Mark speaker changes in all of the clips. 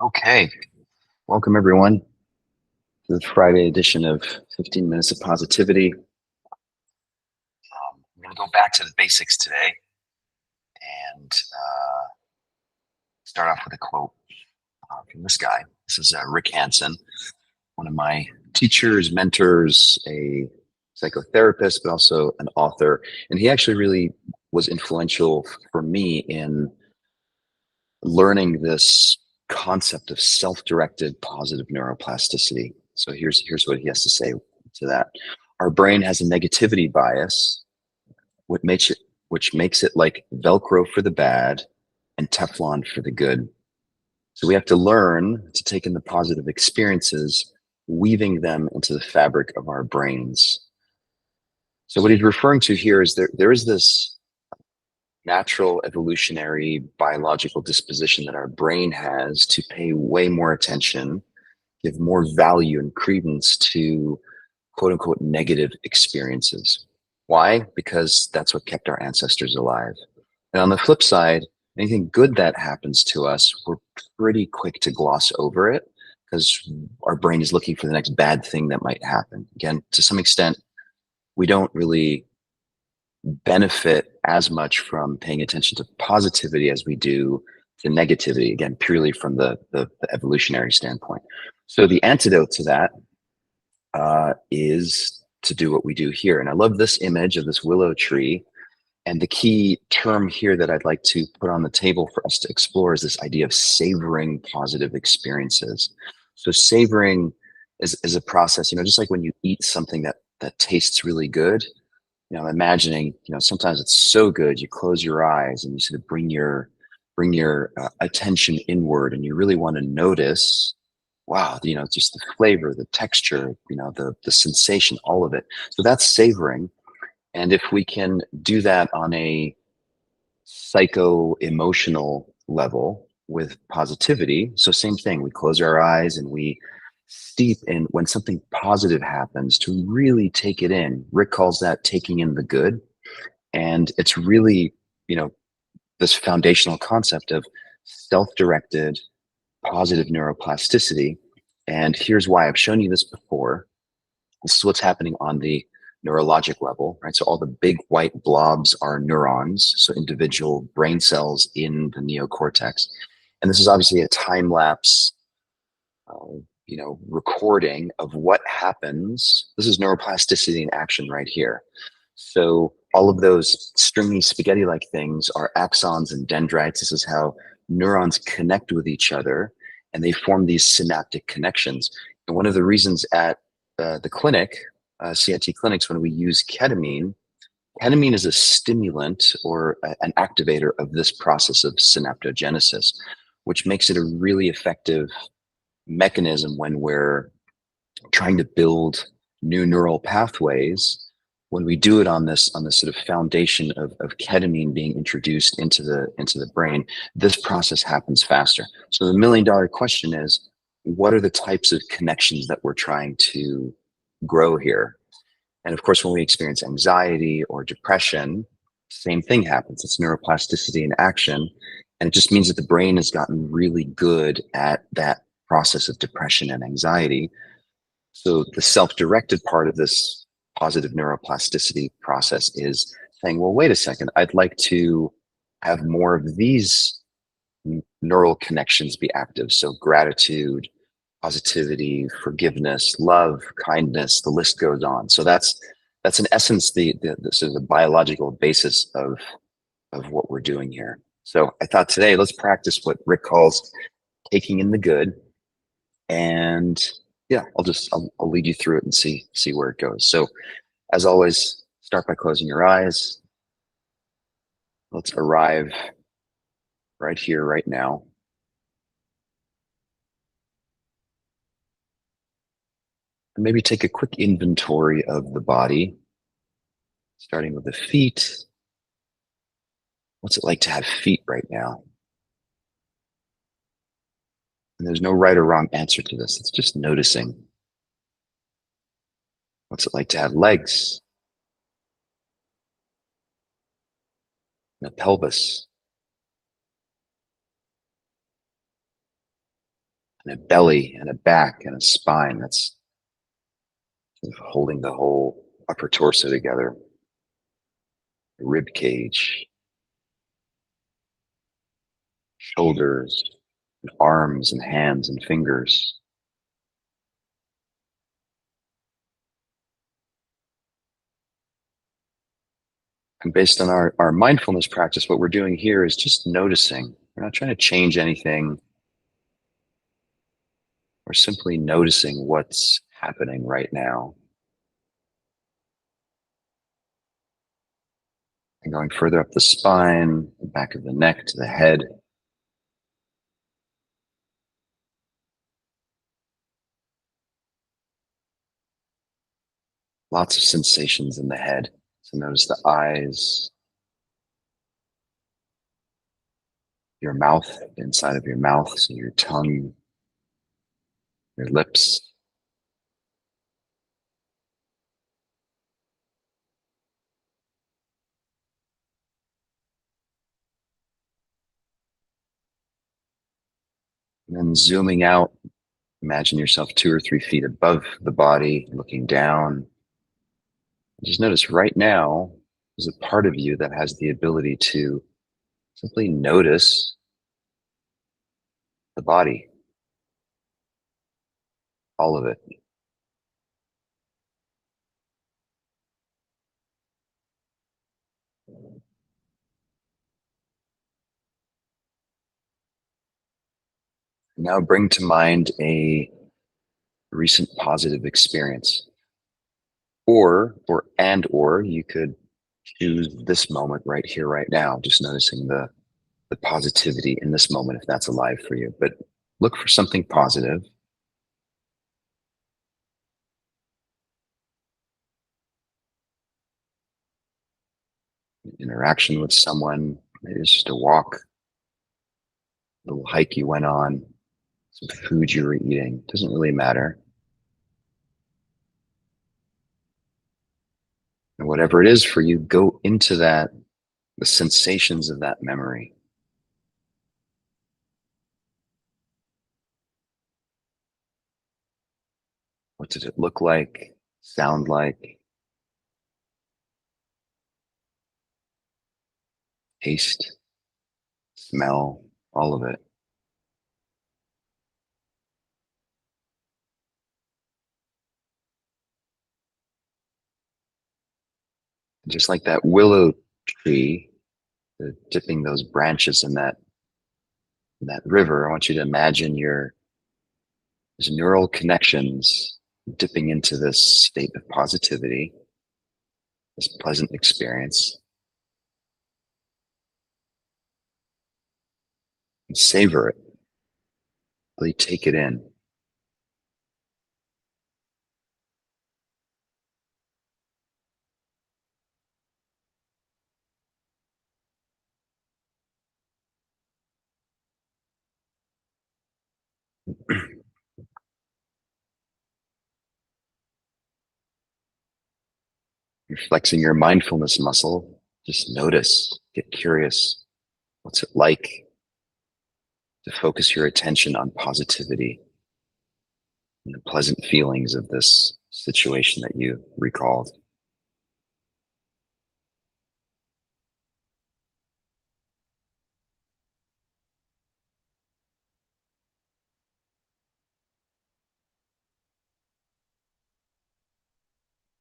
Speaker 1: Okay, welcome everyone to the Friday edition of 15 Minutes of Positivity. I'm going to go back to the basics today and start off with a quote from this guy. This is Rick Hanson, one of my teachers, mentors, a psychotherapist, but also an author. And he actually really was influential for me in learning this concept of self-directed positive neuroplasticity. So here's what he has to say to that. Our brain has a negativity bias, which makes it like Velcro for the bad and Teflon for the good. So we have to learn to take in the positive experiences, weaving them into the fabric of our brains. So what he's referring to here is there is this natural evolutionary biological disposition that our brain has to pay way more attention, give more value and credence to quote unquote negative experiences. Why? Because that's what kept our ancestors alive. And on the flip side, anything good that happens to us, we're pretty quick to gloss over it because our brain is looking for the next bad thing that might happen. Again, to some extent, we don't really benefit as much from paying attention to positivity as we do to negativity, again, purely from the evolutionary standpoint. So the antidote to that is to do what we do here. And I love this image of this willow tree. And the key term here that I'd like to put on the table for us to explore is this idea of savoring positive experiences. So savoring is a process, just like when you eat something that tastes really good. I'm imagining, sometimes it's so good you close your eyes and you sort of bring your attention inward, and you really want to notice, wow, just the flavor, the texture, the sensation, all of it. So that's savoring. And if we can do that on a psycho emotional level with positivity, so same thing, we close our eyes and we steep in when something positive happens to really take it in. Rick calls that taking in the good. And it's really, you know, this foundational concept of self-directed positive neuroplasticity. And here's why. I've shown you this before. This is what's happening on the neurologic level, right? So all the big white blobs are neurons, so individual brain cells in the neocortex. And this is obviously a time lapse, recording of what happens. This is neuroplasticity in action right here. So all of those stringy spaghetti-like things are axons and dendrites. This is how neurons connect with each other, and they form these synaptic connections. And one of the reasons at the clinic, CIT clinics, when we use ketamine, ketamine is a stimulant or an activator of this process of synaptogenesis, which makes it a really effective mechanism when we're trying to build new neural pathways. When we do it on this sort of foundation of ketamine being introduced into the brain, this process happens faster. So the $1 million question is, what are the types of connections that we're trying to grow here? And of course, when we experience anxiety or depression, same thing happens. It's neuroplasticity in action. And it just means that the brain has gotten really good at that process of depression and anxiety. So the self-directed part of this positive neuroplasticity process is saying, well, wait a second, I'd like to have more of these neural connections be active. So gratitude, positivity, forgiveness, love, kindness, the list goes on. So that's in essence the sort of the biological basis of what we're doing here. So I thought today, let's practice what Rick calls taking in the good. And yeah, I'll lead you through it and see where it goes. So as always, start by closing your eyes. Let's arrive right here, right now. And maybe take a quick inventory of the body, starting with the feet. What's it like to have feet right now? And there's no right or wrong answer to this. It's just noticing. What's it like to have legs and a pelvis? and a belly and a back and a spine that's sort of holding the whole upper torso together, rib cage, shoulders, and arms and hands and fingers. And based on our mindfulness practice, what we're doing here is just noticing. We're not trying to change anything. We're simply noticing what's happening right now. And going further up the spine, the back of the neck to the head. Lots of sensations in the head. So notice the eyes, your mouth, inside of your mouth, so your tongue, your lips, and then zooming out, imagine yourself 2 or 3 feet above the body, looking down. Just notice right now, there's a part of you that has the ability to simply notice the body, all of it. Now bring to mind a recent positive experience. Or you could choose this moment right here, right now, just noticing the positivity in this moment if that's alive for you. But look for something positive. Interaction with someone, maybe it's just a walk, a little hike you went on, some food you were eating. Doesn't really matter. And whatever it is for you, go into that, the sensations of that memory. What did it look like, sound like, taste, smell, all of it? Just like that willow tree, dipping those branches in that river, I want you to imagine there's neural connections dipping into this state of positivity, this pleasant experience, and savor it. Really take it in. You're flexing your mindfulness muscle. Just notice, get curious. What's it like to focus your attention on positivity and the pleasant feelings of this situation that you recalled?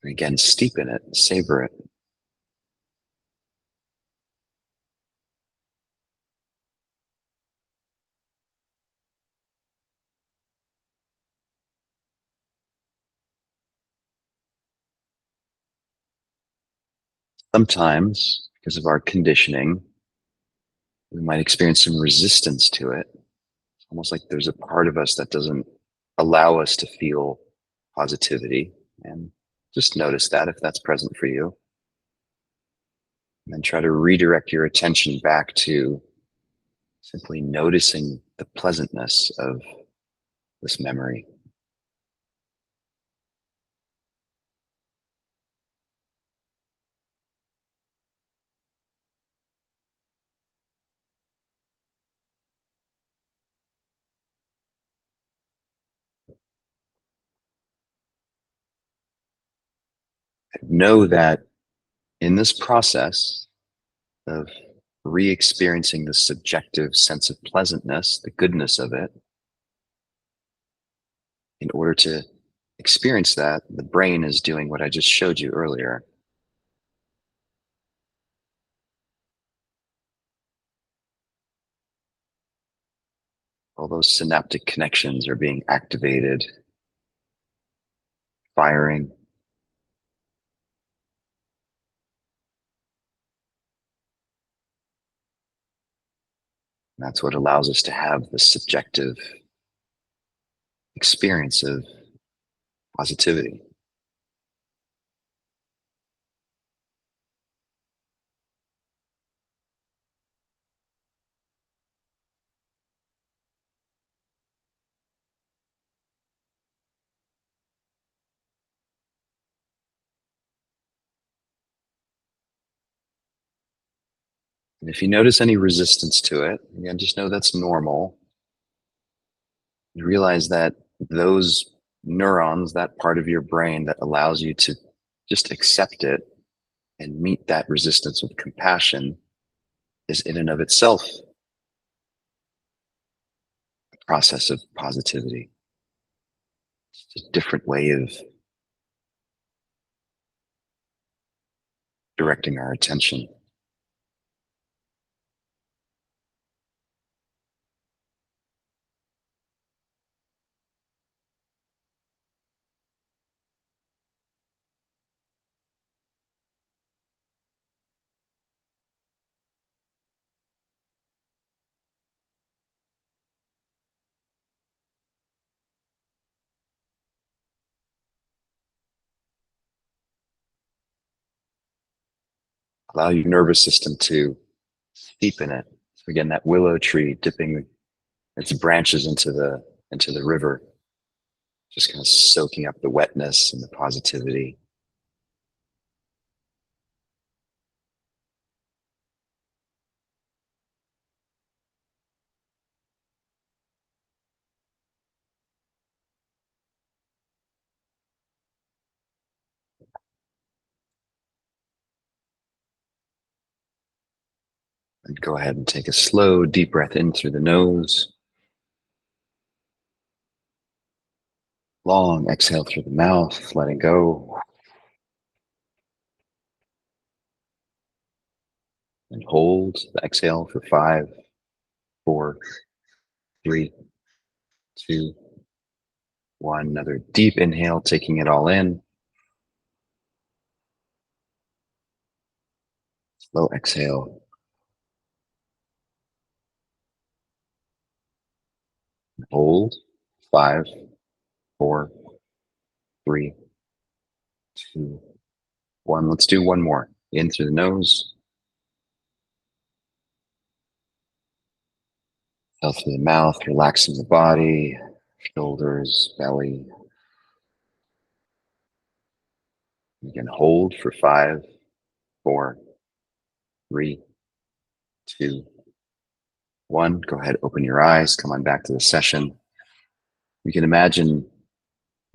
Speaker 1: And again, steep in it, savor it. Sometimes, because of our conditioning, we might experience some resistance to it. It's almost like there's a part of us that doesn't allow us to feel positivity. And just notice that if that's present for you. And then try to redirect your attention back to simply noticing the pleasantness of this memory. Know that in this process of re-experiencing the subjective sense of pleasantness, the goodness of it, in order to experience that, the brain is doing what I just showed you earlier. All those synaptic connections are being activated, firing. That's what allows us to have the subjective experience of positivity. And if you notice any resistance to it, again, just know that's normal. You realize that those neurons, that part of your brain that allows you to just accept it and meet that resistance with compassion, is in and of itself a process of positivity. It's a different way of directing our attention. Allow your nervous system to steep in it. So again, that willow tree dipping its branches into the river, just kind of soaking up the wetness and the positivity. And go ahead and take a slow, deep breath in through the nose. Long exhale through the mouth, letting go. And hold the exhale for 5, 4, 3, 2, 1. Another deep inhale, taking it all in. Slow exhale. Hold. 5, 4, 3, 2, 1. Let's do one more. In through the nose. Out through the mouth, relaxing the body, shoulders, belly. You can hold for 5, 4, 3, 2, 1. Go ahead, open your eyes, come on back to the session. You can imagine,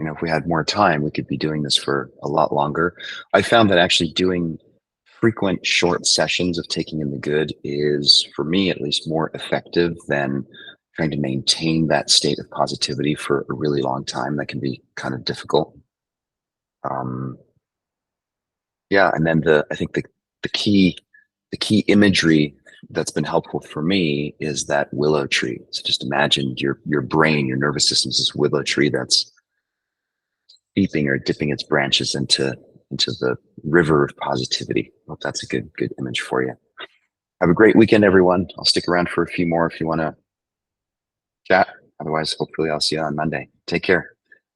Speaker 1: if we had more time, we could be doing this for a lot longer. I found that actually doing frequent short sessions of taking in the good is, for me at least, more effective than trying to maintain that state of positivity for a really long time. That can be kind of difficult. Yeah, and then I think the key imagery that's been helpful for me is that willow tree. So just imagine your brain, your nervous system is this willow tree that's steeping or dipping its branches into the river of positivity. I hope that's a good image for you. Have a great weekend, everyone. I'll stick around for a few more if you want to chat. Otherwise, hopefully I'll see you on Monday. Take care.